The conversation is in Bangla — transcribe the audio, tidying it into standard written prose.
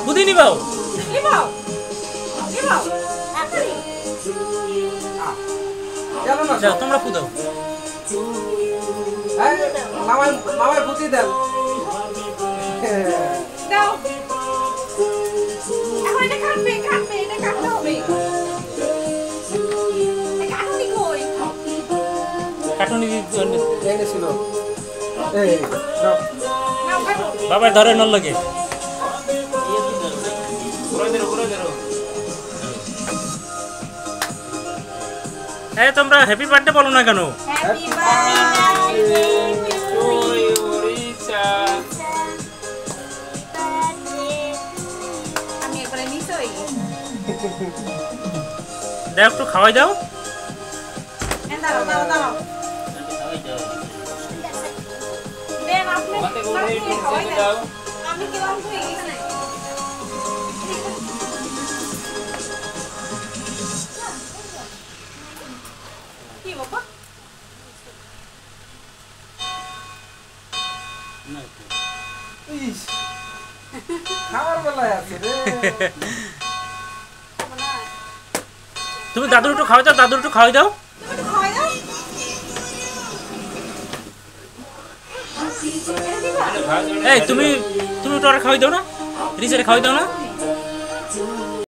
বুঝি নিবাও তোমরা ফুদাও মামায় বুঝি দেন বাবার ধরে নল লাগে তোমরা হ্যাপি বার্থডে বলো না কেন? দেখ একটু খাওয়াই দাও। তুমি দাদুর একটু খাওয়াই দাও, দাদুর একটু খাওয়াই দাও। এই তুমি তুমি ওটা খাওয়াই দাও না, রিচারে খাওয়াই দাও না।